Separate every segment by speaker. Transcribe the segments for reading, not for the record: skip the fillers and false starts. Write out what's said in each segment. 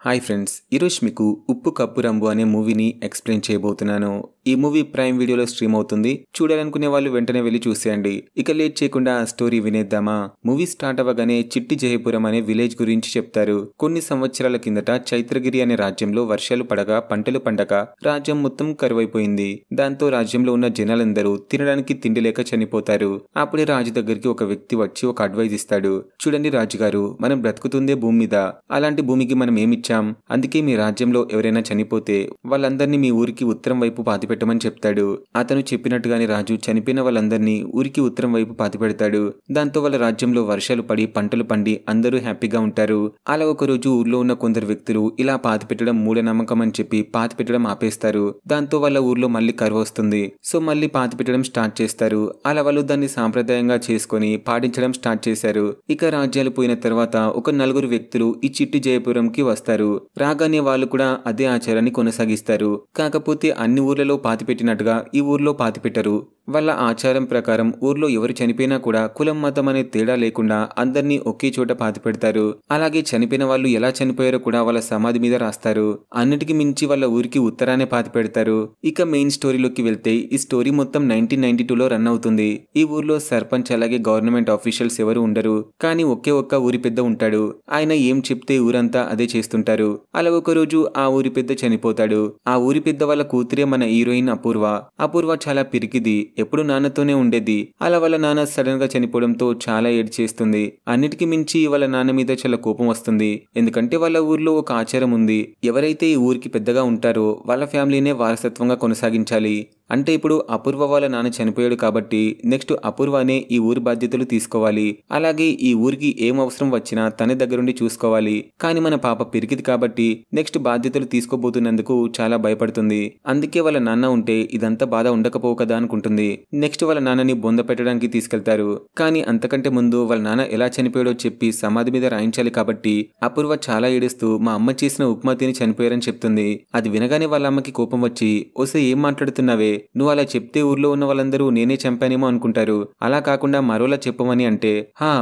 Speaker 1: Hi friends, ఈరోజు మీకు ఉప్పు కప్పు రంబు అనే మూవీని ఎక్స్ప్లెయిన్ చేయబోతున్నాను. ఈ మూవీ ప్రైమ్ వీడియోలో స్ట్రీమ్ అవుతుంది. చూడాలనుకునే వాళ్ళు వెంటనే వెళ్ళి చూసేయండి. ఇక లేట్ చేయకుండా స్టోరీ వినేద్దామా? మూవీ స్టార్ట్ అవ్వగానే చిట్టి జయపురం అనే విలేజ్ గురించి చెప్తారు. కొన్ని సంవత్సరాల కిందట చైత్రగిరి అనే రాజ్యంలో వర్షాలు పడగా పంటలు పండక రాజ్యం మొత్తం కరువైపోయింది. దాంతో రాజ్యంలో ఉన్న జనాలందరూ తినడానికి తిండి లేక చనిపోతారు. అప్పుడే రాజు దగ్గరికి ఒక వ్యక్తి వచ్చి ఒక అడ్వైజ్ ఇస్తాడు. చూడండి రాజుగారు, మనం బ్రతుకుతుందే భూమి మీద. అలాంటి భూమికి మనం ఏమిచ్చాం? అందుకే మీ రాజ్యంలో ఎవరైనా చనిపోతే వాళ్ళందరినీ మీ ఊరికి ఉత్తరం వైపు పాతిపెట్టమని చెప్తాడు. అతను చెప్పినట్టుగానే రాజు చనిపోయిన వాళ్ళందరినీ ఊరికి ఉత్తరం వైపు పాతిపెడతాడు. దాంతో వాళ్ళ రాజ్యంలో వర్షాలు పడి పంటలు పండి అందరూ హ్యాపీగా ఉంటారు. అలా ఒక రోజు ఊర్లో ఉన్న కొందరు వ్యక్తులు ఇలా పాతిపెట్టడం మూఢనమ్మకం అని చెప్పి పాతిపెట్టడం ఆపేస్తారు. దాంతో వాళ్ళ ఊర్లో మళ్ళీ కరువు వస్తుంది. సో మళ్ళీ పాతిపెట్టడం స్టార్ట్ చేస్తారు. అలా వాళ్ళు దాన్ని సాంప్రదాయంగా చేసుకొని పాటించడం స్టార్ట్ చేశారు. ఇక రాజ్యాలు పోయిన తర్వాత ఒక నలుగురు వ్యక్తులు ఈ చిట్టి జయపురంకి వస్తారు. రాగానే వాళ్ళు కూడా అదే ఆచారాన్ని కొనసాగిస్తారు. కాకపోతే అన్ని ఊర్లలో పాతిపెట్టినట్టుగా ఈ ఊర్లో పాతిపెట్టరు. వాళ్ళ ఆచారం ప్రకారం ఊర్లో ఎవరు చనిపోయినా కూడా కులం మతం అనే తేడా లేకుండా అందరినీ ఒకే చోట పాతిపెడతారు. అలాగే చనిపోయిన వాళ్ళు ఎలా చనిపోయారో కూడా వాళ్ళ సమాధి మీద రాస్తారు. అన్నిటికీ మించి వాళ్ళ ఊరికి ఉత్తరానే పాతిపెడతారు. ఇక మెయిన్ స్టోరీలోకి వెళ్తే ఈ స్టోరీ మొత్తం 1992లో రన్ అవుతుంది. ఈ ఊర్లో సర్పంచ్ అలాగే గవర్నమెంట్ ఆఫీషియల్స్ ఎవరు ఉండరు. కానీ ఒకే ఒక్క ఊరి పెద్ద ఉంటాడు. ఆయన ఏం చెప్తే ఊరంతా అదే చేస్తుంటారు. అలా ఒక రోజు ఆ ఊరి పెద్ద చనిపోతాడు. ఆ ఊరి పెద్ద వాళ్ళ కూతురే మన హీరోయిన్ అపూర్వ. అపూర్వ చాలా పిరికిది, ఎప్పుడు నాన్నతోనే ఉండేది. అలా వాళ్ళ నాన్న సడన్ గా చనిపోవడంతో చాలా ఏడ్చేస్తుంది. అన్నిటికీ మించి వాళ్ళ నాన్న మీద చాలా కోపం వస్తుంది. ఎందుకంటే వాళ్ళ ఊర్లో ఒక ఆచారం ఉంది. ఎవరైతే ఈ ఊరికి పెద్దగా ఉంటారో వాళ్ళ ఫ్యామిలీనే వారసత్వంగా కొనసాగించాలి. అంటే ఇప్పుడు అపూర్వ వాళ్ళ నాన్న చనిపోయాడు కాబట్టి నెక్స్ట్ అపూర్వనే ఈ ఊరి బాధ్యతలు తీసుకోవాలి. అలాగే ఈ ఊరికి ఏం అవసరం వచ్చినా తన దగ్గరుండి చూసుకోవాలి. కానీ మన పాప పిరికిది కాబట్టి నెక్స్ట్ బాధ్యతలు తీసుకోబోతున్నందుకు చాలా భయపడుతుంది. అందుకే వాళ్ళ నాన్న ఉంటే ఇదంతా బాధ ఉండకపోవు కదా అనుకుంటుంది. నెక్స్ట్ వాళ్ళ నాన్నని బొంద పెట్టడానికి తీసుకెళ్తారు. కానీ అంతకంటే ముందు వాళ్ళ నాన్న ఎలా చనిపోయాడో చెప్పి సమాధి మీద రాయించాలి కాబట్టి అపూర్వ చాలా ఏడుస్తూ మా అమ్మ చేసిన ఉప్మా తిని చనిపోయారని చెప్తుంది. అది వినగానే వాళ్ళ అమ్మకి కోపం వచ్చి, ఓసే ఏం మాట్లాడుతున్నావే, నువ్వు అలా చెప్తే ఊర్లో ఉన్న వాళ్ళందరూ నేనే చంపానేమో అనుకుంటారు. అలా కాకుండా మరోలా చెప్పమని అంటే,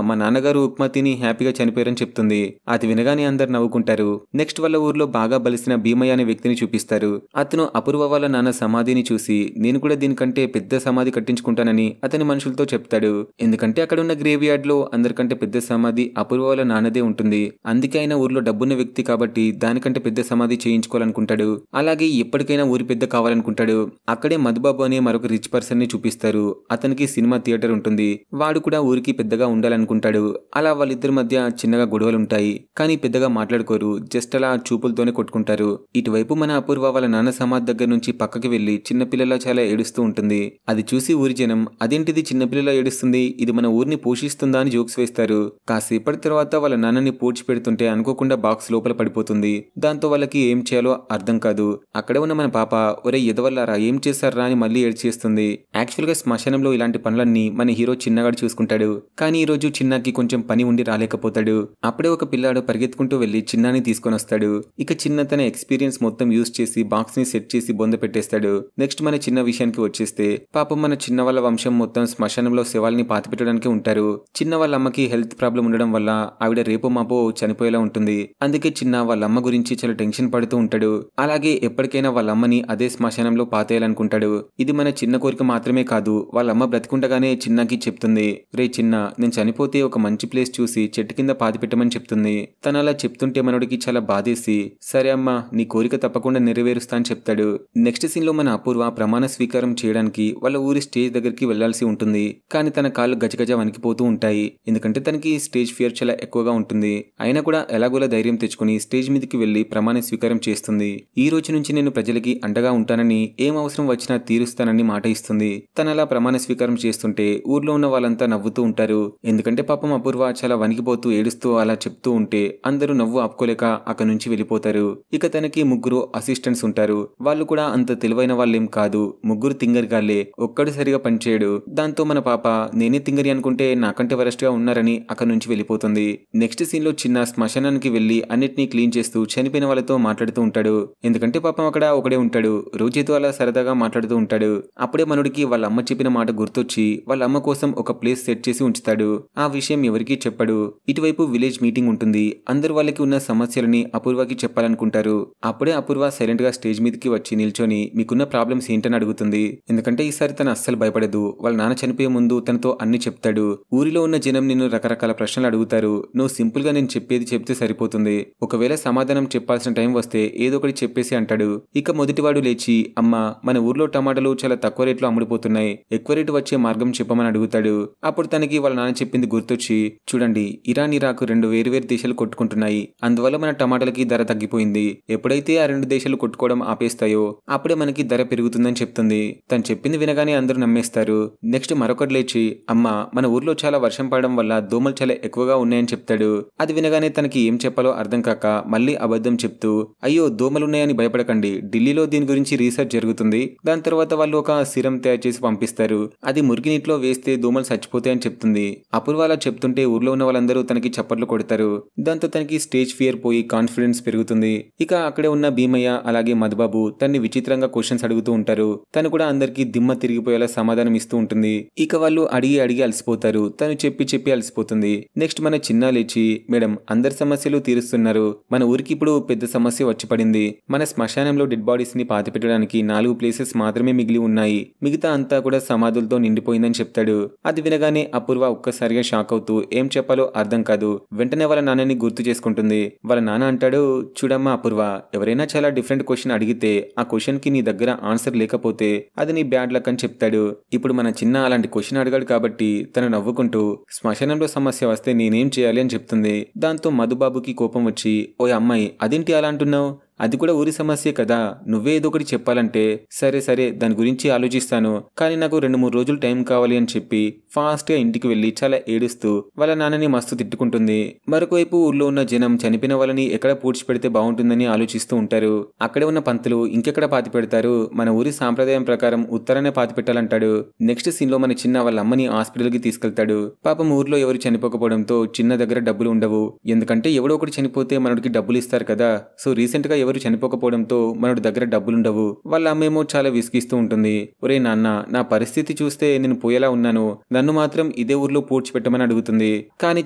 Speaker 1: మా నాన్నగారు ఉప్మా తిని హ్యాపీగా చనిపోయారని చెప్తుంది. అది వినగానే అందరు నవ్వుకుంటారు. నెక్స్ట్ వాళ్ళ ఊర్లో బాగా బలిసిన భీమయ్య అనే వ్యక్తిని చూపిస్తారు. అతను అపూర్వ వాళ్ళ నాన్న సమాధిని చూసి నేను కూడా దీనికంటే పెద్ద సమాధి కట్టించుకుంటానని అతని మనుషులతో చెప్తాడు. ఎందుకంటే అక్కడ ఉన్న గ్రేవ్ యార్డ్ లో అందరికంటే పెద్ద సమాధి అపూర్వ వాళ్ళ నాన్నదే ఉంటుంది. అందుకే ఆయన ఊర్లో డబ్బున్న వ్యక్తి కాబట్టి దానికంటే పెద్ద సమాధి చేయించుకోవాలనుకుంటాడు. అలాగే ఎప్పటికైనా ఊరి పెద్ద కావాలనుకుంటాడు. అక్కడే మధుబాబు అనే మరొక రిచ్ పర్సన్ ని చూపిస్తారు. అతనికి సినిమా థియేటర్ ఉంటుంది. వాడు కూడా ఊరికి పెద్దగా ఉండాలనుకుంటాడు. అలా వాళ్ళిద్దరి మధ్య చిన్నగా గొడవలు ఉంటాయి. కానీ పెద్దగా మాట్లాడుకోరు. జస్ట్ అలా చూపులతోనే కొట్టుకుంటారు. ఇటువైపు మన అపూర్వ వాళ్ళ నాన్న సమాధి దగ్గర నుంచి పక్కకి వెళ్లి చిన్నపిల్లలా చాలా ఏడుస్తూ ఉంటుంది. అది చూసి ఊరి జనం అదేంటిది చిన్నపిల్లలా ఏడుస్తుంది, ఇది మన ఊరిని పోషిస్తుందా అని జోక్స్ వేస్తారు. కాసేపటి తర్వాత వాళ్ళ నాన్నని పూడ్చి పెడుతుంటే అనుకోకుండా బాక్స్ లోపల పడిపోతుంది. దాంతో వాళ్ళకి ఏం చేయాలో అర్థం కాదు. అక్కడ ఉన్న మన పాప ఒరే ఎదవల్లారా ఏం చేశారా అని మళ్ళీ ఏడ్చేస్తుంది. యాక్చువల్ గా శ్మశానంలో ఇలాంటి పనులన్నీ మన హీరో చిన్నగాడు చూసుకుంటాడు. కానీ ఈ రోజు చిన్నకి కొంచెం పని ఉండి రాలేకపోతాడు. అప్పుడే ఒక పిల్లాడు పరిగెత్తుకుంటూ వెళ్లి చిన్నాని తీసుకొని వస్తాడు. ఇక చిన్న తన ఎక్స్పీరియన్స్ మొత్తం యూజ్ చేసి బాక్స్ ని సెట్ చేసి బొంద పెట్టేస్తాడు. నెక్స్ట్ మన చిన్న విషయానికి వచ్చేస్తే పాపం మన చిన్న వాళ్ళ వంశం మొత్తం శ్మశానంలో శవాల్ని పాతిపెట్టడానికి ఉంటారు. చిన్న వాళ్ళ అమ్మకి హెల్త్ ప్రాబ్లం ఉండడం వల్ల ఆవిడ రేపో మాపో చనిపోయేలా ఉంటుంది. అందుకే చిన్న వాళ్ళ అమ్మ గురించి చాలా టెన్షన్ పడుతూ ఉంటాడు. అలాగే ఎప్పటికైనా వాళ్ళ అమ్మని అదే శ్మశానంలో పాతేయాలనుకుంటాడు. ఇది మన చిన్న కోరిక మాత్రమే కాదు, వాళ్ళ అమ్మ బ్రతికుండగానే చిన్నకి చెప్తుంది, రే చిన్న నేను చనిపోతే ఒక మంచి ప్లేస్ చూసి చెట్టు కింద పాతిపెట్టమని చెప్తుంది. తను అలా చెప్తుంటే మనోడికి చాలా బాధేసి సరే అమ్మా నీ కోరిక తప్పకుండా నెరవేరుస్తా అని చెప్తాడు. నెక్స్ట్ సీన్ లో మన అపూర్వ ప్రమాణ స్వీకారం చేయడానికి వాళ్ళ ఊరి స్టేజ్ దగ్గరికి వెళ్లాల్సి ఉంటుంది. కానీ తన కాళ్ళు గజగజ వణికిపోతూ ఉంటాయి. ఎందుకంటే తనకి స్టేజ్ ఫియర్ చాలా ఎక్కువగా ఉంటుంది. అయినా కూడా ఎలాగోలా ధైర్యం తెచ్చుకుని స్టేజ్ మీదకి వెళ్లి ప్రమాణ స్వీకారం చేస్తుంది. ఈ రోజు నుంచి నేను ప్రజలకి అండగా ఉంటానని, ఏం అవసరం వచ్చినా తీరుస్తానని మాట ఇస్తుంది. తన అలా ప్రమాణ స్వీకారం చేస్తుంటే ఊర్లో ఉన్న వాళ్ళంతా నవ్వుతూ ఉంటారు. ఎందుకంటే పాపం అపూర్వ చాలా వణికిపోతూ ఏడుస్తూ అలా చెప్తూ ఉంటే అందరూ నవ్వు ఆపుకోలేక అక్కడి నుంచి వెళ్ళిపోతారు. ఇక తనకి ముగ్గురు అసిస్టెంట్స్ ఉంటారు. వాళ్ళు కూడా అంత తెలివైన వాళ్ళేం కాదు. ముగ్గురు తింగర్ గాళ్లే. ఒక్కడు సరిగా పనిచేయడు. దాంతో మన పాప నేనే తింగరి అనుకుంటే నాకంటే వరస్ట్ గా ఉన్నారని అక్కడి నుంచి వెళ్ళిపోతుంది. నెక్స్ట్ సీన్ లో చిన్న శ్మశానానికి వెళ్లి అన్నిటినీ క్లీన్ చేస్తూ చనిపోయిన వాళ్ళతో మాట్లాడుతూ ఉంటాడు. ఎందుకంటే పాపం అక్కడ ఒకడే ఉంటాడు. రోజుతో అలా సరదాగా మాట్లాడుతూ ఉంటాడు. అప్పుడే మనోడికి వాళ్ళ అమ్మ చెప్పిన మాట గుర్తొచ్చి వాళ్ళ అమ్మ కోసం ఒక ప్లేస్ సెట్ చేసి ఉంచుతాడు. ఆ విషయం ఎవరికీ చెప్పడు. ఇటువైపు విలేజ్ మీటింగ్ ఉంటుంది. అందరు వాళ్ళకి ఉన్న సమస్యలని అపూర్వకి చెప్పాలనుకుంటారు. అప్పుడే అపూర్వ సైలెంట్ గా స్టేజ్ మీదకి వచ్చి నిల్చొని మీకున్న ప్రాబ్లమ్స్ ఏంటని అడుగుతుంది. ఎందుకంటే ఈసారి తను అస్సలు భయపడదు. వాళ్ళ నాన్న చనిపోయే ముందు తనతో అన్ని చెప్తాడు. ఊరిలో ఉన్న జనం నిన్ను రకరకాల ప్రశ్నలు అడుగుతారు. నువ్వు సింపుల్ గా నేను చెప్పేది చెప్తే సరిపోతుంది. ఒకవేళ సమాధానం చెప్పాల్సిన టైం వస్తే ఏదో ఒకటి చెప్పేసి అంటాడు. ఇక మొదటివాడు లేచి అమ్మా మన ఊర్లో టమాటాలు చాలా తక్కువ రేట్లో అమ్ముడుపోతున్నాయి. ఎక్కువ రేటు వచ్చే మార్గం చెప్పమని అడుగుతాడు. అప్పుడు తనకి వాళ్ళ నాన్న చెప్పింది గుర్తొచ్చి చూడండి ఇరాన్ ఇరాక్ రెండు వేరువేరు దేశాలు కొట్టుకుంటున్నాయి. అందువల్ల మన టమాటాలకి ధర తగ్గిపోయింది. ఎప్పుడైతే ఆ రెండు దేశాలు కొట్టుకోవడం ఆపేస్తాయో అప్పుడే మనకి ధర పెరుగుతుందని చెప్తుంది. తను చెప్పింది వినగానే అందరూ నమ్మేస్తారు. నెక్స్ట్ మరొకటి లేచి అమ్మా మన ఊర్లో చాలా వర్షం పడడం వల్ల దోమలు చాలా ఎక్కువగా ఉన్నాయని చెప్తాడు. అది వినగానే తనకి ఏం చెప్పాలో అర్థం కాక మళ్ళీ అబద్ధం చెప్తూ అయ్యో దోమలున్నాయని భయపడకండి. ఢిల్లీలో దీని గురించి రీసెర్చ్ జరుగుతుంది. దాని తర్వాత వాళ్ళు ఒక సిరం తయారు చేసి పంపిస్తారు. అది మురికి నీటిలో వేస్తే దోమలు చచ్చిపోతాయని చెప్తుంది. అపూర్వ అలా చెప్తుంటే ఊర్లో ఉన్న వాళ్ళందరూ తనకి చప్పట్లు కొడతారు. దాంతో తనకి స్టేజ్ ఫియర్ పోయి కాన్ఫిడెన్స్ పెరుగుతుంది. ఇక అక్కడే ఉన్న భీమయ్య అలాగే మధుబాబు తన్ని విచిత్రంగా క్వశ్చన్స్ అడుగుతూ ఉంటారు. తను కూడా అందరికి దిమ్మ తిరిగిపోయేలా సమాధానం ఇస్తూ ఉంటుంది. ఇక వాళ్ళు అడిగి అడిగి అలసిపోతారు. తను చెప్పి చెప్పి అలసిపోతుంది. నెక్స్ట్ మన చిన్న లేచి మేడం అందరి సమస్యలు తీరుస్తున్నారు. మన ఊరికి ఇప్పుడు పెద్ద సమస్య వచ్చి పడింది. మన శ్మశానంలో డెడ్ బాడీస్ ని పాతిపెట్టడానికి 4 ప్లేసెస్ మాత్రమే మిగిలి ఉన్నాయి. మిగతా అంతా కూడా సమాధులతో నిండిపోయిందని చెప్తాడు. అది వినగానే అపూర్వ ఒక్కసారిగా షాక్ అవుతూ ఏం చెప్పాలో అర్థం కాదు. వెంటనే వాళ్ళ నాన్నని గుర్తు చేసుకుంటుంది. వాళ్ళ నాన్న అంటాడు చూడమ్మా అపూర్వ ఎవరైనా చాలా డిఫరెంట్ క్వశ్చన్ అడిగితే ఆ క్వశ్చన్ కి నీ దగ్గర ఆన్సర్ లేకపోతే అది నీ బ్యాడ్ లక్ అని చెప్తాడు. ఇప్పుడు మన చిన్న అలాంటి క్వశ్చన్ అడిగాడు కాబట్టి తను నవ్వుకుంటూ శ్మశానంలో సమస్య వస్తే నేనేం చేయాలి అని చెప్తుంది. దాంతో మధుబాబుకి కోపం వచ్చి ఓ అమ్మాయి అదేంటి అలా అంటున్నావు? అది కూడా ఊరి సమస్యే కదా. నువ్వే ఏదో ఒకటి చెప్పాలంటే సరే సరే దాని గురించి ఆలోచిస్తాను. కానీ నాకు 2-3 రోజులు టైం కావాలి అని చెప్పి ఫాస్ట్ గా ఇంటికి వెళ్లి చాలా ఏడుస్తూ వాళ్ళ నాన్నని మస్తు తిట్టుకుంటుంది. మరొకవైపు ఊర్లో ఉన్న జనం చనిపోయిన వాళ్ళని ఎక్కడ పూడ్చిపెడితే బాగుంటుందని ఆలోచిస్తూ ఉంటారు. అక్కడే ఉన్న పంతులు ఇంకెక్కడ పాతి పెడతారు, మన ఊరి సాంప్రదాయం ప్రకారం ఉత్తరానే పాతి పెట్టాలంటాడు. నెక్స్ట్ సీన్ లో మన చిన్న వాళ్ళ అమ్మని హాస్పిటల్ కి తీసుకెళ్తాడు. పాపం ఊర్లో ఎవరు చనిపోకపోవడంతో చిన్న దగ్గర డబ్బులు ఉండవు. ఎందుకంటే ఎవడో ఒకటి చనిపోతే మనకి డబ్బులు ఇస్తారు కదా. సో రీసెంట్ గా ఎవరు చనిపోకపోవడంతో మనోడి దగ్గర డబ్బులుండవు. వాళ్ళ అమ్మేమో చాలా విసిగిస్తూ ఉంటుంది. ఒరే నాన్న నా పరిస్థితి చూస్తే నేను పోయేలా ఉన్నాను. నన్ను మాత్రం ఇదే ఊర్లో పూడ్చిపెట్టమని అడుగుతుంది. కానీ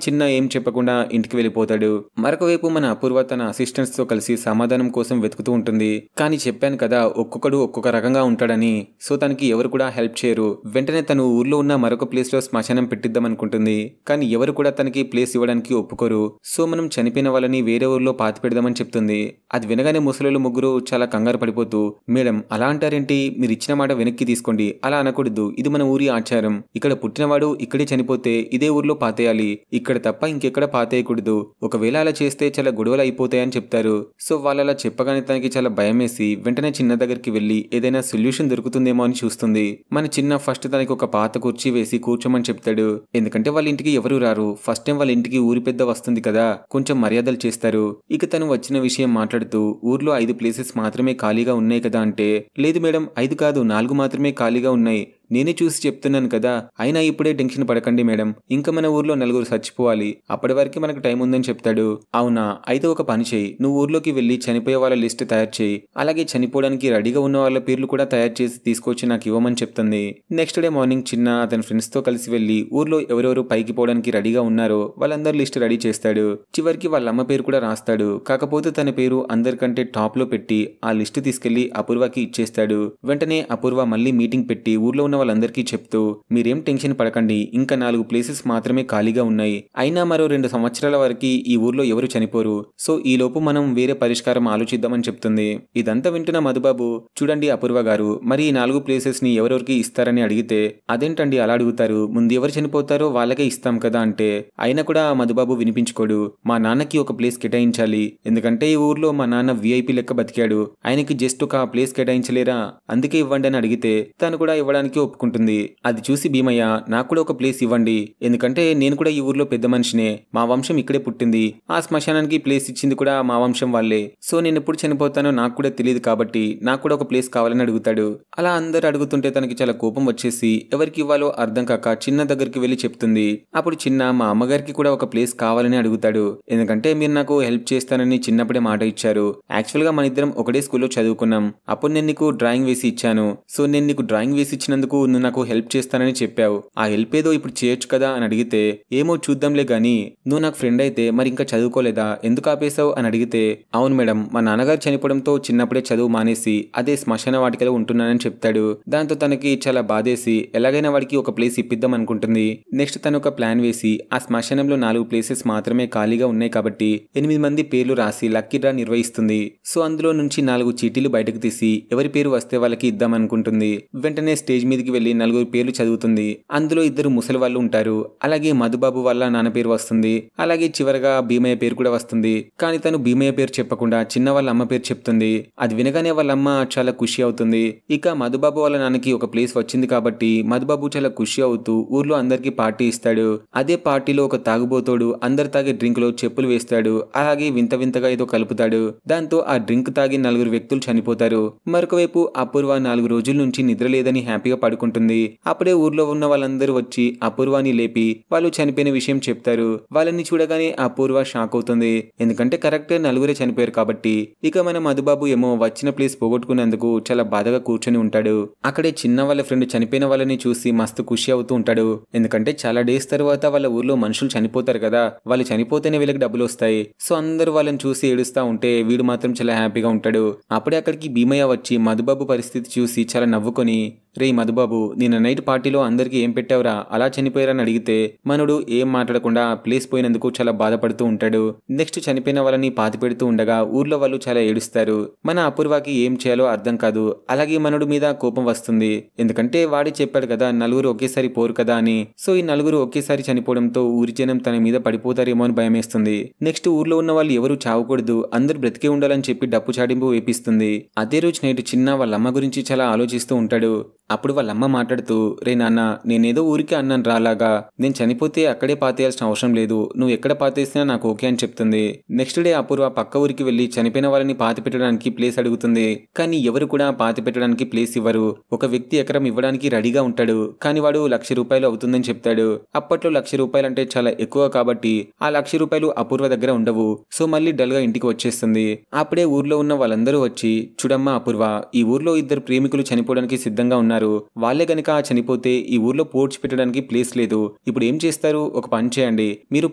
Speaker 1: చిన్న ఏం చెప్పకుండా ఇంటికి వెళ్ళిపోతాడు. మరొకవైపు మన అపూర్వ తన అసిస్టెంట్స్ తో కలిసి సమాధానం కోసం వెతుకుతూ ఉంటుంది. కానీ చెప్పాను కదా ఒక్కొక్కడు ఒక్కొక్క రకంగా ఉంటాడని. సో తనకి ఎవరు కూడా హెల్ప్ చేయరు. వెంటనే తను ఊర్లో ఉన్న మరొక ప్లేస్ లో శ్మశానం పెట్టిద్దాం అనుకుంటుంది. కానీ ఎవరు కూడా తనకి ప్లేస్ ఇవ్వడానికి ఒప్పుకోరు. సో మనం చనిపోయిన వాళ్ళని వేరే ఊర్లో పాతి పెడదామని చెప్తుంది. అది వినగానే ముసలోళ్ళు ముగ్గురు చాలా కంగారు పడిపోతూ మేడం అలా అంటారేంటి? మీరు ఇచ్చిన మాట వెనక్కి తీసుకోండి. అలా అనకూడదు. ఇది మన ఊరి ఆచారం. ఇక్కడ పుట్టినవాడు ఇక్కడే చనిపోతే ఇదే ఊర్లో పాతేయాలి. ఇక్కడ తప్ప ఇంకెక్కడ పాతేయకూడదు. ఒకవేళ అలా చేస్తే చాలా గొడవలు అయిపోతాయని చెప్తారు. సో వాళ్ళు అలా చెప్పగానే తనకి చాలా భయం వేసి వెంటనే చిన్న దగ్గరికి వెళ్లి ఏదైనా సొల్యూషన్ దొరుకుతుందేమో అని చూస్తుంది. మన చిన్న ఫస్ట్ తనకి ఒక పాత కుర్చీ వేసి కూర్చోమని చెప్తాడు. ఎందుకంటే వాళ్ళ ఇంటికి ఎవరు రారు. ఫస్ట్ టైం వాళ్ళ ఇంటికి ఊరి పెద్ద వస్తుంది కదా, కొంచెం మర్యాదలు చేస్తారు. ఇక తను వచ్చిన విషయం మాట్లాడుతూ ఊర్లో 5 ప్లేసెస్ మాత్రమే ఖాళీగా ఉన్నాయి కదా అంటే లేదు మేడం 5 కాదు 4 మాత్రమే ఖాళీగా ఉన్నాయి. నేనే చూసి చెప్తున్నాను కదా. అయినా ఇప్పుడే టెన్షన్ పడకండి మేడం. ఇంకా మన ఊర్లో 4 చచ్చిపోవాలి. అప్పటి వరకు మనకు టైం ఉందని చెప్తాడు. అవునా అయితే ఒక పని చేయి. నువ్వు ఊర్లోకి వెళ్లి చనిపోయే వాళ్ళ లిస్ట్ తయారు చేయి. అలాగే చనిపోవడానికి రెడీగా ఉన్న వాళ్ళ పేర్లు కూడా తయారు చేసి తీసుకొచ్చి నాకు ఇవ్వమని చెప్తుంది. నెక్స్ట్ డే మార్నింగ్ చిన్న అతని ఫ్రెండ్స్ తో కలిసి వెళ్లి ఊర్లో ఎవరెవరు పైకి పోవడానికి రెడీగా ఉన్నారో వాళ్ళందరి లిస్ట్ రెడీ చేస్తాడు. చివరికి వాళ్ళ అమ్మ పేరు కూడా రాస్తాడు. కాకపోతే తన పేరు అందరికంటే టాప్ లో పెట్టి ఆ లిస్ట్ తీసుకెళ్లి అపూర్వకి ఇచ్చేస్తాడు. వెంటనే అపూర్వ మళ్ళీ మీటింగ్ పెట్టి ఊర్లో ఉన్న వాళ్ళందరికీ చెప్తూ మీరేం టెన్షన్ పడకండి. ఇంకా 4 ప్లేసెస్ మాత్రమే ఖాళీగా ఉన్నాయి. అయినా మరో 2 సంవత్సరాల వరకు ఈ ఊర్లో ఎవరు చనిపోరు. సో ఈ లోపు మనం వేరే పరిష్కారం ఆలోచిద్దామని చెప్తుంది. ఇదంతా వింటున్న మధుబాబు చూడండి అపూర్వ గారు మరి ఈ 4 ప్లేసెస్ ని ఎవరెవరికి ఇస్తారని అడిగితే అదేంటండి అలా అడుగుతారు, ముందు ఎవరు చనిపోతారో వాళ్ళకే ఇస్తాం కదా అంటే అయినా కూడా మధుబాబు వినిపించుకోడు. మా నాన్నకి ఒక ప్లేస్ కేటాయించాలి. ఎందుకంటే ఈ ఊర్లో మా నాన్న విఐపి లెక్క బతికాడు. ఆయనకి జస్ట్ ఒక ప్లేస్ కేటాయించలేరా, అందుకే ఇవ్వండి అని అడిగితే తను కూడా ఇవ్వడానికి ఒప్పుకుంటుంది. అది చూసి భీమయ్య నాకు కూడా ఒక ప్లేస్ ఇవ్వండి, ఎందుకంటే నేను కూడా ఈ ఊర్లో పెద్ద మనిషినే, మా వంశం ఇక్కడే పుట్టింది, ఆ శ్మశానానికి ప్లేస్ ఇచ్చింది కూడా మా వంశం వాళ్ళే, సో నేను ఎప్పుడు చనిపోతానో నాకు కూడా తెలియదు కాబట్టి నాకు కూడా ఒక ప్లేస్ కావాలని అడుగుతాడు. అలా అందరు అడుగుతుంటే తనకి చాలా కోపం వచ్చేసి ఎవరికి ఇవ్వాలో అర్థం కాక చిన్న దగ్గరికి వెళ్లి చెప్తుంది. అప్పుడు చిన్న మా అమ్మగారికి కూడా ఒక ప్లేస్ కావాలని అడుగుతాడు. ఎందుకంటే మీరు నాకు హెల్ప్ చేస్తానని చిన్నప్పుడే మాట ఇచ్చారు, యాక్చువల్ గా మన ఇద్దరం ఒకటే స్కూల్లో చదువుకున్నాం, అప్పుడు నేను నీకు డ్రాయింగ్ వేసి ఇచ్చాను, సో నేను నీకు డ్రాయింగ్ వేసి ఇచ్చినందుకు నువ్వు నాకు హెల్ప్ చేస్తానని చెప్పావు, ఆ హెల్ప్ ఏదో ఇప్పుడు చేయొచ్చు కదా అని అడిగితే ఏమో చూద్దాంలే గాని నువ్వు నాకు ఫ్రెండ్ అయితే మరి ఇంకా చదువుకోలేదా, ఎందుకు ఆపేశావు అని అడిగితే అవును మేడం, మా నాన్నగారు చనిపోవడంతో చిన్నప్పుడే చదువు మానేసి అదే శ్మశాన వాటికలో ఉంటున్నానని చెప్తాడు. దాంతో తనకి చాలా బాధేసి ఎలాగైనా వాడికి ఒక ప్లేస్ ఇప్పిద్దాం అనుకుంటుంది. నెక్స్ట్ తను ఒక ప్లాన్ వేసి ఆ శ్మశానంలో 4 ప్లేసెస్ మాత్రమే ఖాళీగా ఉన్నాయి కాబట్టి 8 మంది పేర్లు రాసి లక్కీ డ్రా నిర్వహిస్తుంది. సో అందులో నుంచి 4 చీటీలు బయటకు తీసి ఎవరి పేరు వస్తే వాళ్ళకి ఇద్దాం అనుకుంటుంది. వెంటనే స్టేజ్ మీదకి వెళ్లి 4 పేర్లు చదువుతుంది. అందులో 2 ముసలి వాళ్ళు ఉంటారు, అలాగే మధుబాబు వాళ్ళ నాన్న పేరు వస్తుంది, అలాగే చివరగా భీమయ్య పేరు కూడా వస్తుంది. కానీ తను భీమయ్య పేరు చెప్పకుండా చిన్న వాళ్ళ అమ్మ పేరు చెప్తుంది. అది వినగానే వాళ్ళ అమ్మ చాలా ఖుషి అవుతుంది. ఇక మధుబాబు వాళ్ళ నాన్నకి ఒక ప్లేస్ వచ్చింది కాబట్టి మధుబాబు చాలా ఖుషి అవుతూ ఊర్లో అందరికి పార్టీ ఇస్తాడు. అదే పార్టీలో ఒక తాగుబోతోడు అందరు తాగే డ్రింక్ లో చెప్పులు వేస్తాడు, అలాగే వింత వింతగా ఏదో కలుపుతాడు. దాంతో ఆ డ్రింక్ తాగి 4 వ్యక్తులు చనిపోతారు. మరొక వైపు అపూర్వ 4 రోజుల నుంచి నిద్ర లేదని హ్యాపీగా పడుకుంటుంది. అప్పుడే ఊర్లో ఉన్న వాళ్ళందరూ వచ్చి అపూర్వాని లేపి వాళ్ళు చనిపోయిన విషయం చెప్తారు. వాళ్ళని చూడగానే అపూర్వ షాక్ అవుతుంది, ఎందుకంటే కరెక్ట్ 4 చనిపోయారు కాబట్టి. ఇక మన మధుబాబు ఏమో వచ్చిన ప్లేస్ పోగొట్టుకున్నందుకు చాలా బాధగా కూర్చొని ఉంటాడు. అక్కడే చిన్న వాళ్ళ ఫ్రెండ్ చనిపోయిన వాళ్ళని చూసి మస్తు ఖుషి అవుతూ ఉంటాడు, ఎందుకంటే చాలా డేస్ తర్వాత వాళ్ళ ఊర్లో మనుషులు చనిపోతారు కదా, వాళ్ళు చనిపోతేనే వీళ్ళకి డబ్బులు వస్తాయి. సో అందరూ వాళ్ళని చూసి ఏడుస్తా ఉంటే వీడు మాత్రం చాలా హ్యాపీగా ఉంటాడు. అప్పుడే అక్కడికి భీమయ్య వచ్చి మధుబాబు పరిస్థితి చూసి చాలా నవ్వుకొని రే మధుబాబు, నిన్న నైట్ పార్టీలో అందరికి ఏం పెట్టావురా, అలా చనిపోయారని అడిగితే మనడు ఏం మాట్లాడకుండా ప్లేస్ పోయినందుకు చాలా బాధపడుతూ ఉంటాడు. నెక్స్ట్ చనిపోయిన వాళ్ళని పాతి పెడుతూ ఉండగా ఊర్లో వాళ్ళు చాలా ఏడుస్తారు. మన అపూర్వకి ఏం చేయాలో అర్థం కాదు, అలాగే మనడు మీద కోపం వస్తుంది, ఎందుకంటే వాడే చెప్పాడు కదా 4 ఒకేసారి పోరు కదా అని. సో ఈ 4 ఒకేసారి చనిపోవడంతో ఊరి జనం తన మీద పడిపోతారేమో అని భయమేస్తుంది. నెక్స్ట్ ఊర్లో ఉన్న వాళ్ళు ఎవరు చావకూడదు, అందరు బ్రతికే ఉండాలని చెప్పి డప్పు చాటింపు వేపిస్తుంది. అదే రోజు నైట్ చిన్న వాళ్ళ అమ్మ గురించి చాలా ఆలోచిస్తూ ఉంటాడు. అప్పుడు వాళ్ళ అమ్మ మాట్లాడుతూ రే నాన్న, నేనేదో ఊరికే అన్నాను రాలాగా, నేను చనిపోతే అక్కడే పాతేయాల్సిన అవసరం లేదు, నువ్వు ఎక్కడ పాతేసినా నాకు ఓకే అని చెప్తుంది. నెక్స్ట్ డే అపూర్వ పక్క ఊరికి వెళ్లి చనిపోయిన వాళ్ళని పాతి పెట్టడానికి ప్లేస్ అడుగుతుంది. కానీ ఎవరు కూడా పాతి పెట్టడానికి ప్లేస్ ఇవ్వరు. ఒక వ్యక్తి ఎకరం ఇవ్వడానికి రెడీగా ఉంటాడు, కానీ వాడు ₹1,00,000 అవుతుందని చెప్తాడు. అప్పట్లో ₹1,00,000 అంటే చాలా ఎక్కువ కాబట్టి ఆ ₹1,00,000 అపూర్వ దగ్గర ఉండవు. సో మళ్ళీ డల్ గా ఇంటికి వచ్చేస్తుంది. అప్పుడే ఊర్లో ఉన్న వాళ్ళందరూ వచ్చి చూడమ్మా అపూర్వ, ఈ ఊర్లో 2 ప్రేమికులు చనిపోవడానికి సిద్ధంగా ఉన్నారు, వాళ్ళే గనక చనిపోతే ఈ ఊర్లో పోడ్చి పెట్టడానికి ప్లేస్ లేదు, ఇప్పుడు ఏం చేస్తారు, ఒక పని చేయండి, మీరు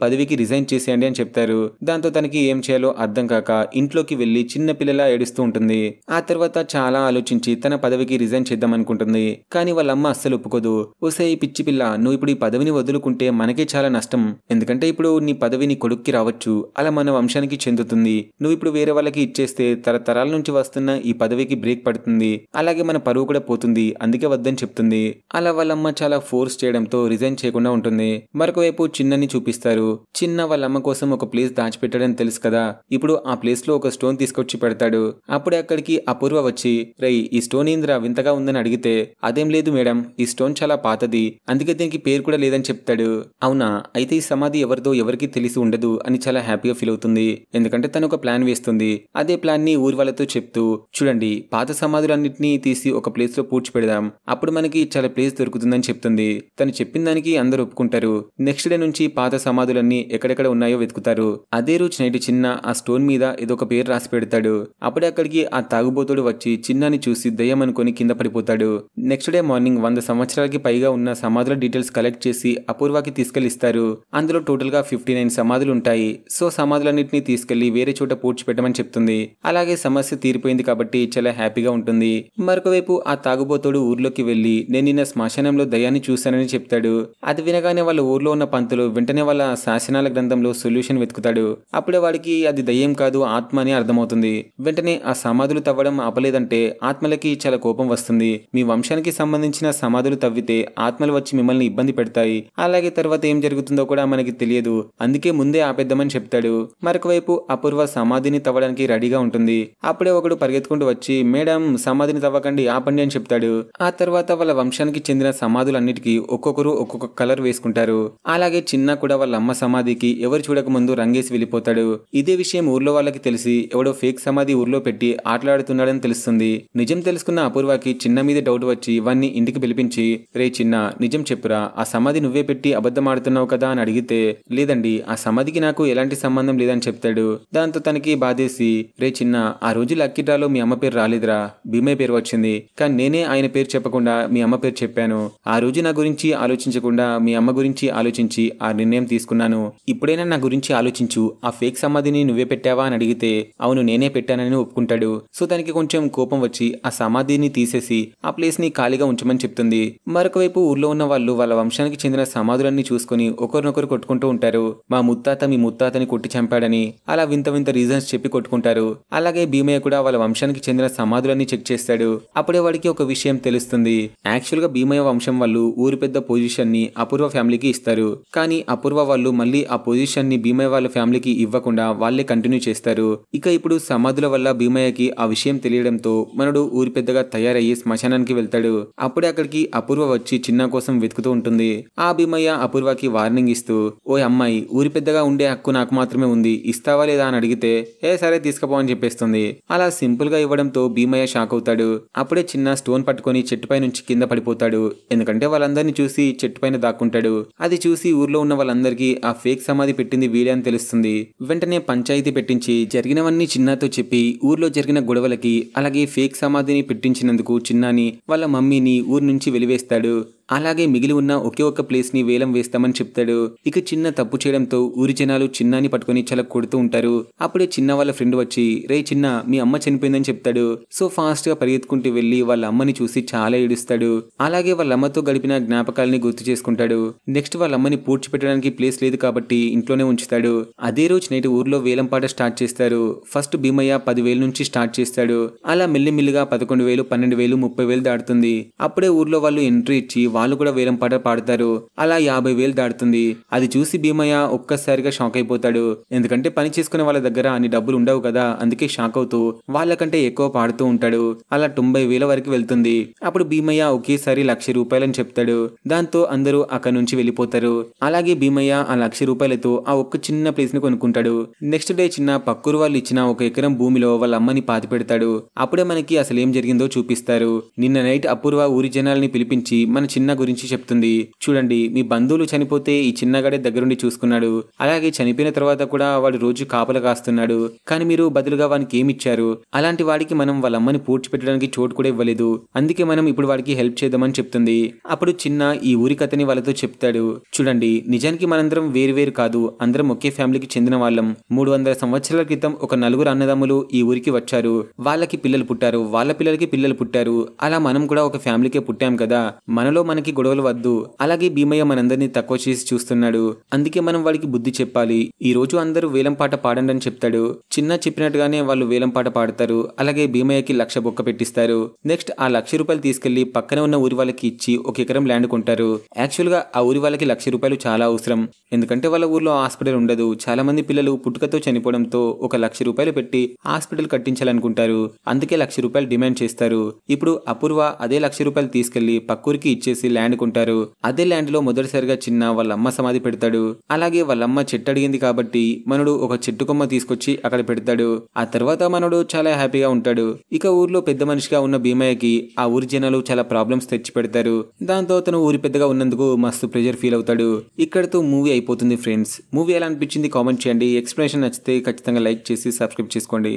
Speaker 1: పదవికి రిజైన్ చేసేయండి అని చెప్తారు. దాంతో తనకి ఏం చేయాలో అర్థం కాక ఇంట్లోకి వెళ్లి చిన్న పిల్లలా ఏడుస్తూ ఉంటుంది. ఆ తర్వాత చాలా ఆలోచించి తన పదవికి రిజైన్ చేద్దాం అనుకుంటుంది. కానీ వాళ్ళ అమ్మ అస్సలు ఒప్పుకోదు. ఓసే పిచ్చి పిల్ల, నువ్వు ఇప్పుడు ఈ పదవిని వదులుకుంటే మనకే చాలా నష్టం, ఎందుకంటే ఇప్పుడు నీ పదవి నీ కొడుక్కి రావచ్చు, అలా మన వంశానికి చెందుతుంది, నువ్వు ఇప్పుడు వేరే వాళ్ళకి ఇచ్చేస్తే తరతరాల నుంచి వస్తున్న ఈ పదవికి బ్రేక్ పడుతుంది, అలాగే మన పరువు కూడా పోతుంది, అందుకే వద్దని చెప్తుంది. అలా వాళ్ళమ్మ చాలా ఫోర్స్ చేయడంతో రిజైన్ చేయకుండా ఉంటుంది. మరొక వైపు చిన్నని చూపిస్తారు. చిన్న వాళ్ళమ్మ కోసం ఒక ప్లేస్ దాచిపెట్టాడని తెలుసు కదా, ఇప్పుడు ఆ ప్లేస్ లో ఒక స్టోన్ తీసుకొచ్చి పెడతాడు. అప్పుడే అక్కడికి అపూర్వ వచ్చి రై ఈ స్టోన్ ఏంద్రా వింతగా ఉందని అడిగితే అదేం లేదు మేడం, ఈ స్టోన్ చాలా పాతది, అందుకే దీనికి పేరు కూడా లేదని చెప్తాడు. అవునా, అయితే ఈ సమాధి ఎవరిదో ఎవరికి తెలిసి ఉండదు అని చాలా హ్యాపీగా ఫీల్ అవుతుంది, ఎందుకంటే తను ఒక ప్లాన్ వేస్తుంది. అదే ప్లాన్ ని ఊరి వాళ్ళతో చెప్తూ చూడండి పాత సమాధులన్నింటినీ తీసి ఒక ప్లేస్ లో పూడ్చి పెడదాం, అప్పుడు మనకి చాలా ప్లేస్ దొరుకుతుందని చెప్తుంది. తను చెప్పిన దానికి అందరూ ఒప్పుకుంటారు. నెక్స్ట్ డే నుంచి పాత సమాధులన్నీ ఎక్కడెక్కడ ఉన్నాయో వెతుకుతారు. అదే రోజు నైట్ చిన్న ఆ స్టోన్ మీద ఏదో ఒక పేరు రాసి పెడతాడు. అప్పుడే అక్కడికి ఆ తాగుబోతుడు వచ్చి చిన్నాని చూసి దయ్యం అనుకుని కింద పడిపోతాడు. నెక్స్ట్ డే మార్నింగ్ 100 సంవత్సరాలకి పైగా ఉన్న సమాధుల డీటెయిల్స్ కలెక్ట్ చేసి అపూర్వకి తీసుకెళ్లిస్తారు. అందులో టోటల్ గా 59 సమాధులు ఉంటాయి. సో సమాధులన్నింటినీ తీసుకెళ్లి వేరే చోట పూడ్చి పెట్టమని చెప్తుంది. అలాగే సమస్య తీరిపోయింది కాబట్టి చాలా హ్యాపీగా ఉంటుంది. మరొక వైపు ఆ తాగుబోతుడు ఊర్లోకి వెళ్లి నేను నిన్న శ్మశానంలో దయ్యాన్ని చూశానని చెప్తాడు. అది వినగానే వాళ్ళ ఊర్లో ఉన్న పంతులు వెంటనే వాళ్ళ శాసనాల గ్రంథంలో సొల్యూషన్ వెతుకుతాడు. అప్పుడే వాడికి అది దయ్యం కాదు ఆత్మ అని అర్థమవుతుంది. వెంటనే ఆ సమాధులు తవ్వడం ఆపలేదంటే ఆత్మలకి చాలా కోపం వస్తుంది. మీ వంశానికి సంబంధించిన సమాధులు తవ్వితే ఆత్మలు వచ్చి మిమ్మల్ని ఇబ్బంది పెడతాయి, అలాగే తర్వాత ఏం జరుగుతుందో కూడా మనకి తెలియదు, అందుకే ముందే ఆపేద్దామని చెప్తాడు. మరొక వైపు అపూర్వ సమాధిని తవ్వడానికి రెడీగా ఉంటుంది. అప్పుడే ఒకడు పరిగెత్తుకుంటూ వచ్చి మేడం సమాధిని తవ్వకండి ఆపండి అని చెప్తాడు. ఆ తర్వాత వాళ్ళ వంశానికి చెందిన సమాధులన్నిటికీ ఒక్కొక్కరు ఒక్కొక్క కలర్ వేసుకుంటారు. అలాగే చిన్న కూడా వాళ్ళ అమ్మ సమాధికి ఎవరు చూడక ముందు రంగేసి వెళ్ళిపోతాడు. ఇదే విషయం ఊర్లో వాళ్ళకి తెలిసి ఎవడో ఫేక్ సమాధి ఊర్లో పెట్టి ఆటలాడుతున్నాడని తెలుస్తుంది. నిజం తెలుసుకున్న అపూర్వకి చిన్న మీద డౌట్ వచ్చి వాన్ని ఇంటికి పిలిపించి, రే చిన్న, నిజం చెప్పురా, ఆ సమాధి నువ్వే పెట్టి అబద్ధం ఆడుతున్నావు కదా అని అడిగితే, లేదండి, ఆ సమాధికి నాకు ఎలాంటి సంబంధం లేదని చెప్తాడు. దాంతో తనకి బాధేసి, రే చిన్న, ఆ రోజు లక్కీ డ్రాలో మీ అమ్మ పేరు రాలేదురా, భీమయ్య పేరు వచ్చింది. కానీ నేనే ఆయన పేరు చెప్పకుండా మీ అమ్మ పేరు చెప్పాను. ఆ రోజు నా గురించి ఆలోచించకుండా మీ అమ్మ గురించి ఆలోచించి ఆ నిర్ణయం తీసుకున్నాను. ఇప్పుడైనా నా గురించి ఆలోచించు, ఆ ఫేక్ సమాధిని నువ్వే పెట్టావా అని అడిగితే, అవును నేనే పెట్టానని ఒప్పుకుంటాడు. సో తనకి కొంచెం కోపం వచ్చి ఆ సమాధిని తీసేసి ఆ ప్లేస్ ని ఖాళీగా ఉంచమని చెప్తుంది. మరొక వైపు ఊర్లో ఉన్న వాళ్ళు వాళ్ళ వంశానికి చెందిన సమాధులన్నీ చూసుకుని ఒకరినొకరు కొట్టుకుంటూ ఉంటారు. మా ముత్తాత మీ ముత్తాతని కొట్టి చంపాడని అలా వింత వింత రీజన్స్ చెప్పి కొట్టుకుంటారు. అలాగే భీమయ్య కూడా వాళ్ళ వంశానికి చెందిన సమాధులన్నీ చెక్ చేస్తాడు. అప్పుడే వాడికి ఒక విషయం తెలుస్తుంది. యాక్చువల్ గా భీమయ్య వంశం వాళ్ళు ఊరి పెద్ద పొజిషన్ ని అపూర్వ ఫ్యామిలీకి ఇస్తారు. కానీ అపూర్వ వాళ్ళు మళ్ళీ ఆ పొజిషన్ ని భీమయ్య వాళ్ళ ఫ్యామిలీకి ఇవ్వకుండా వాళ్ళే కంటిన్యూ చేస్తారు. ఇక ఇప్పుడు సమాధుల వల్ల భీమయ్యకి ఆ విషయం తెలియడంతో మనడు ఊరి పెద్దగా తయారయ్యి శ్మశానానికి వెళ్తాడు. అప్పుడే అక్కడికి అపూర్వ వచ్చి చిన్న కోసం వెతుకుతూ ఉంటుంది. ఆ భీమయ్య అపూర్వకి వార్నింగ్ ఇస్తూ, ఓ అమ్మాయి, ఊరి పెద్దగా ఉండే హక్కు నాకు మాత్రమే ఉంది, ఇస్తావా లేదా అని అడిగితే, ఏ సరే తీసుకుపో అని చెప్పేస్తుంది. అలా సింపుల్ గా ఇవ్వడంతో భీమయ్య షాక్ అవుతాడు. అప్పుడే చిన్న స్టోన్ పట్టుకొని చెట్టుపై నుంచి కింద పడిపోతాడు. ఎందుకంటే వాళ్ళందరినీ చూసి చెట్టు పైన దాక్కుంటాడు. అది చూసి ఊర్లో ఉన్న వాళ్ళందరికీ ఆ ఫేక్ సమాధి పెట్టింది వీడే అని తెలుస్తుంది. వెంటనే పంచాయతీ పెట్టించి జరిగినవన్నీ చిన్నతో చెప్పి ఊర్లో జరిగిన గొడవలకి అలాగే ఫేక్ సమాధిని పెట్టించినందుకు చిన్నాని వాళ్ళ మమ్మీని ఊరి నుంచి వెలివేస్తాడు. అలాగే మిగిలి ఉన్న ఒకే ఒక్క ప్లేస్ ని వేలం వేస్తామని చెప్తాడు. ఇక చిన్న తప్పు చేయడంతో ఊరి జనాలు చిన్నాని పట్టుకొని చాలా కొడుతూ ఉంటారు. అప్పుడే చిన్న వాళ్ళ ఫ్రెండ్ వచ్చి, రే చిన్న, మీ అమ్మ చనిపోయిందని చెప్తాడు. సో ఫాస్ట్ గా పరిగెత్తుకుంటూ వెళ్లి వాళ్ళ అమ్మని చూసి చాలా ఏడుస్తాడు. అలాగే వాళ్ళ అమ్మతో గడిపిన జ్ఞాపకాలని గుర్తు చేసుకుంటాడు. నెక్స్ట్ వాళ్ళ అమ్మని పూడ్చిపెట్టడానికి ప్లేస్ లేదు కాబట్టి ఇంట్లోనే ఉంచుతాడు. అదే రోజు నైట్ ఊర్లో వేలం పాట స్టార్ట్ చేస్తారు. ఫస్ట్ భీమయ్య 10,000 నుంచి స్టార్ట్ చేస్తాడు. అలా మెల్లిమెల్లిగా 11,000, 12,000, 30,000 దాటుతుంది. అప్పుడే ఊర్లో వాళ్ళు ఎంట్రీ ఇచ్చి వాళ్ళు కూడా వేలం పాట పాడతారు. అలా 50,000 దాటుతుంది. అది చూసి భీమయ్య ఒక్కసారిగా షాక్ అయిపోతాడు. ఎందుకంటే పని చేసుకునే వాళ్ళ దగ్గర అన్ని డబ్బులు ఉండవు కదా, అందుకే షాక్ అవుతూ వాళ్ళకంటే ఎక్కువ పాడుతూ ఉంటాడు. అలా 90,000 వరకు వెళ్తుంది. అప్పుడు భీమయ్య ఒకేసారి 1,00,000 రూపాయలని చెప్తాడు. దాంతో అందరూ అక్కడి నుంచి వెళ్ళిపోతారు. అలాగే భీమయ్య ఆ 1,00,000 రూపాయలతో ఆ ఒక్క చిన్న ప్లేస్ ని కొనుక్కుంటాడు. నెక్స్ట్ డే చిన్న పక్కూరు వాళ్ళు ఇచ్చిన 1 ఎకరం భూమిలో వాళ్ళ అమ్మని పాతి పెడతాడు. అప్పుడే మనకి అసలు ఏం జరిగిందో చూపిస్తారు. నిన్న నైట్ అపూర్వ ఊరి జనాల్ని పిలిపించి మన చిన్న గురించి చెప్తుంది. చూడండి, మీ బంధువులు చనిపోతే ఈ చిన్నగాడే దగ్గరుండి చూసుకున్నాడు. అలాగే చనిపోయిన తర్వాత కూడా వాడు రోజు కాపలా కాస్తున్నాడు. కానీ మీరు బదులుగా వానికి ఏమిచ్చారు? అలాంటి వాడికి మనం వాళ్ళ అమ్మని పూడ్చిపెట్టడానికి చోటు కూడా ఇవ్వలేదు. అందుకే మనం ఇప్పుడు వాడికి హెల్ప్ చేద్దామని చెప్తుంది. అప్పుడు చిన్న ఈ ఊరి కథని వాళ్ళతో చెప్తాడు. చూడండి, నిజానికి మనందరం వేరు కాదు, అందరం ఒకే ఫ్యామిలీకి చెందిన వాళ్ళం. 300 సంవత్సరాల క్రితం ఒక 4 అన్నదమ్ములు ఈ ఊరికి వచ్చారు. వాళ్ళకి పిల్లలు పుట్టారు, వాళ్ళ పిల్లలకి పిల్లలు పుట్టారు. అలా మనం కూడా ఒక ఫ్యామిలీకే పుట్టాం కదా, మనలో మనకి గొడవలు వద్దు. అలాగే భీమయ్య మనందరినీ తక్కువ చేసి చూస్తున్నాడు. అందుకే మనం వాడికి బుద్ధి చెప్పాలి. ఈ రోజు అందరూ వేలం పాట పాడండి అని చెప్తాడు. చిన్న చెప్పినట్టుగానే వాళ్ళు వేలం పాట పాడతారు. అలాగే భీమయ్యకి 1,00,000 బొక్క పెట్టిస్తారు. నెక్స్ట్ ఆ 1,00,000 రూపాయలు తీసుకెళ్లి పక్కన ఉన్న ఊరి వాళ్ళకి ఇచ్చి 1 ఎకరం ల్యాండ్ కొంటారు. యాక్చువల్ గా ఆ ఊరి వాళ్ళకి 1,00,000 రూపాయలు చాలా అవసరం. ఎందుకంటే వాళ్ళ ఊర్లో హాస్పిటల్ ఉండదు. చాలా మంది పిల్లలు పుట్టుకతో చనిపోవడంతో 1,00,000 రూపాయలు పెట్టి హాస్పిటల్ కట్టించాలనుకుంటారు. అందుకే 1,00,000 రూపాయలు డిమాండ్ చేస్తారు. ఇప్పుడు అపూర్వ అదే 1,00,000 రూపాయలు తీసుకెళ్లి పక్కూరికి ఇచ్చేసి ల్యాండ్ కొంటారు. అదే ల్యాండ్ లో మొదటిసారిగా చిన్న వాళ్ళ అమ్మ సమాధి పెడతాడు. అలాగే వాళ్ళమ్మ చెట్టు అడిగింది కాబట్టి మనడు ఒక చెట్టు కొమ్మ తీసుకొచ్చి అక్కడ పెడతాడు. ఆ తర్వాత మనడు చాలా హ్యాపీగా ఉంటాడు. ఇక ఊర్లో పెద్ద మనిషిగా ఉన్న భీమయ్యకి ఆ ఊరి జనాలు చాలా ప్రాబ్లమ్స్ తెచ్చి పెడతారు. దాంతో అతను ఊరి పెద్దగా ఉన్నందుకు మస్తు ప్రెజర్ ఫీల్ అవుతాడు. ఇక్కడతో మూవీ అయిపోతుంది ఫ్రెండ్స్. మూవీ ఎలా అనిపించింది కామెంట్ చేయండి. ఎక్స్ప్లెనేషన్ నచ్చితే ఖచ్చితంగా లైక్ చేసి సబ్స్క్రైబ్ చేసుకోండి.